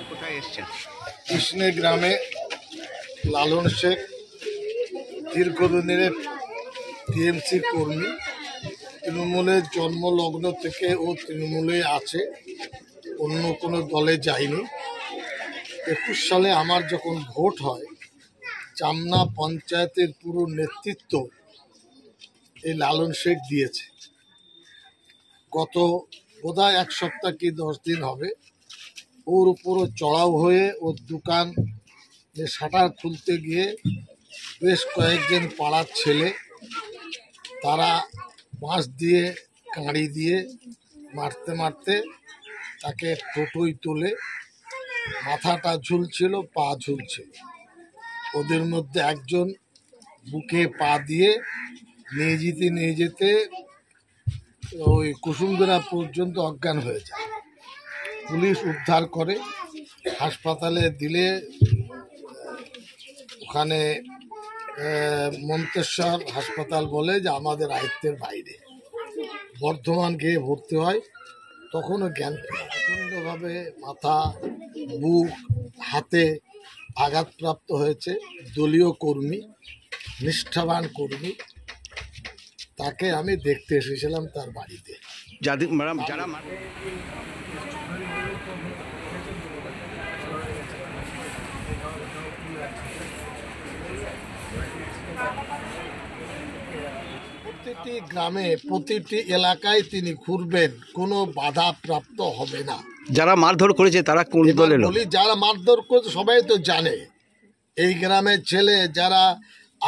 কোথায় এসছেন? কৃষ্ণে গ্রামে লালন শেখ দীর্ঘদিনের টিএমসি কর্মী, তৃণমূলের জন্মলগ্ন থেকে ও তৃণমূলে আছে, অন্য কোনো দলে যায়নি। 21 সালে আমার যখন ভোট হয়, চামনা পঞ্চায়েতের পুরো নেতৃত্ব এই লালন শেখ দিয়েছে। গত বোধহয় 1 সপ্তাহ কি 10 দিন হবে, ওর উপরও চড়াও হয়ে ওর দোকান শাটার খুলতে গিয়ে বেশ কয়েকজন পাড়ার ছেলে তারা বাঁশ দিয়ে কাঁড়ি দিয়ে মারতে মারতে তাকে টোটোয় তুলে, মাথাটা ঝুলছিল, পা ঝুলছিল। ওদের মধ্যে একজন বুকে পা দিয়ে নিয়ে যেতে ওই কুসুমগ্রা পর্যন্ত অজ্ঞান হয়ে যায়। পুলিশ উদ্ধার করে হাসপাতালে দিলে, ওখানে মন্তেশ্বর হাসপাতাল বলে যে আমাদের আয়ত্তের বাইরে। বর্ধমান গিয়ে ভর্তি হয়, তখনও জ্ঞান প্রচণ্ডভাবে মাথা, বুক, হাতে আঘাতপ্রাপ্ত হয়েছে। দলীয় কর্মী, নিষ্ঠাবান কর্মী, তাকে আমি দেখতে এসেছিলাম তার বাড়িতে। যারা প্রতিটি গ্রামে, প্রতিটি এলাকায় তিনি ঘুরবেন, কোনো বাধা প্রাপ্ত হবে না। যারা মারধর করেছে তারা কোন দলের লোক? যারা মারধর করেছে সবাই তো জানে। এই গ্রামের ছেলে যারা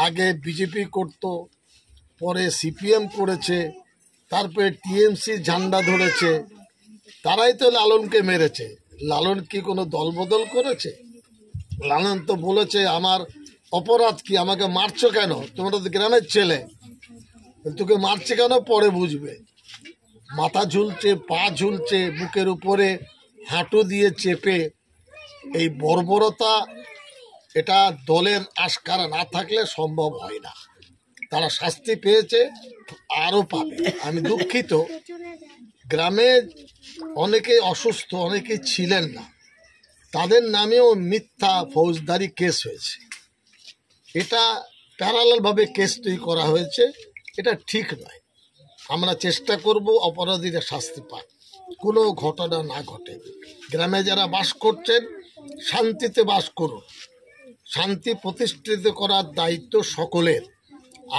আগে বিজেপি করত, পরে সিপিএম করেছে, তারপরে টিএমসি ঝান্ডা ধরেছে, তারাই তো লালনকে মেরেছে। লালন কি কোনো দল বদল করেছে? লালন তো বলেছে আমার অপরাধ কি, আমাকে মারছো কেন, তোমরা তো গ্রামের ছেলে, তোকে মারছে কেন পরে বুঝবে। মাথা ঝুলছে, পা ঝুলছে, বুকের উপরে হাঁটু দিয়ে চেপে, এই বর্বরতা এটা দলের আশকারা না থাকলে সম্ভব হয় না। তারা শাস্তি পেয়েছে, আরও পাবে। আমি দুঃখিত, গ্রামে অনেকে অসুস্থ, অনেকে ছিলেন না, তাদের নামেও মিথ্যা ফৌজদারি কেস হয়েছে। এটা প্যারালালভাবে কেস তৈরি করা হয়েছে, এটা ঠিক নয়। আমরা চেষ্টা করব অপরাধীরা শাস্তি পায়, কোনো ঘটনা না ঘটে। গ্রামে যারা বাস করছেন শান্তিতে বাস করুন। শান্তি প্রতিষ্ঠিত করার দায়িত্ব সকলের।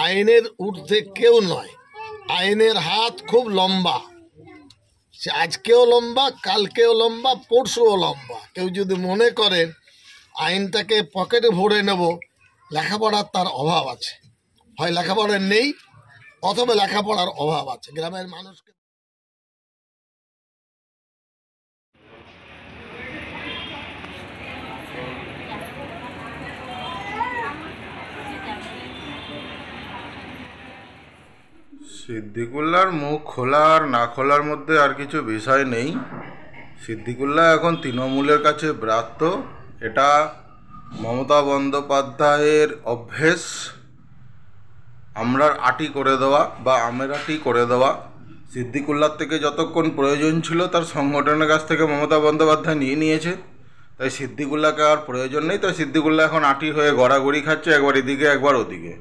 আইনের ঊর্ধ্বে কেউ নয়। আইনের হাত খুব লম্বা, সে আজকেও লম্বা, কালকেও লম্বা, পরশুও লম্বা। কেউ যদি মনে করেন আইনটাকে পকেটে ভরে নেব, লেখাপড়ার তার অভাব আছে। হয় লেখাপড়া নেই, অথবা লেখাপড়ার অভাব আছে। গ্রামের মানুষকে সিদ্দিকুল্লাহর মুখ খোলা আর না খোলার মধ্যে আর কিছু বিষয় নেই। সিদ্দিকুল্লাহ এখন তৃণমূলের কাছে ব্রাত্য। এটা মমতা বন্দ্যোপাধ্যায়ের অভ্যেস, আমরার আটি করে দেওয়া বা আমের আটি করে দেওয়া। সিদ্দিকুল্লাহর থেকে যতক্ষণ প্রয়োজন ছিল তার সংগঠনের কাছ থেকে মমতা বন্দ্যোপাধ্যায় নিয়ে নিয়েছে, তাই সিদ্দিকুল্লাহকে আর প্রয়োজন নেই। তাই সিদ্দিকুল্লাহ এখন আটি হয়ে গড়াগড়ি খাচ্ছে, একবার এদিকে একবার ওদিকে।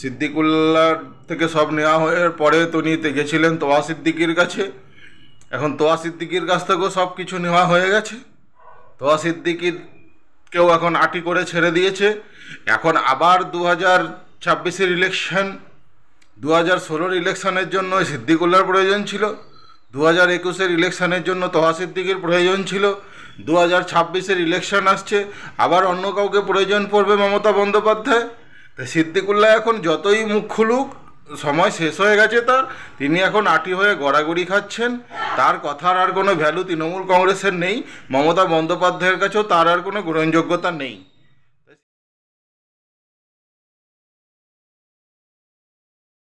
সিদ্দিকুল্লাহ থেকে সব নেওয়া হয়ে পরে তিনি গেছিলেন তোয়া সিদ্দিকির কাছে, এখন তোয়া সিদ্দিকির কাছ থেকেও সব কিছু নেওয়া হয়ে গেছে। তোয়া সিদ্দিকিরকেও এখন আটি করে ছেড়ে দিয়েছে। এখন আবার 2026-এর ইলেকশন, 2016-র ইলেকশনের জন্য সিদ্দিকুল্লাহর প্রয়োজন ছিল, 2021-এর ইলেকশনের জন্য তোয়া সিদ্দিকির প্রয়োজন ছিল, 2026-এর ইলেকশন আসছে, আবার অন্য কাউকে প্রয়োজন পড়বে মমতা বন্দ্যোপাধ্যায়। তাই সিদ্দিকুল্লাহ এখন যতই মুখ খুলুক, সময় শেষ হয়ে গেছে তার। তিনি এখন আটি হয়ে গড়াগড়ি খাচ্ছেন। তার কথার আর কোনো ভ্যালু তৃণমূল কংগ্রেসের নেই, মমতা বন্দ্যোপাধ্যায়ের কাছেও তার আর কোনো গ্রহণযোগ্যতা নেই।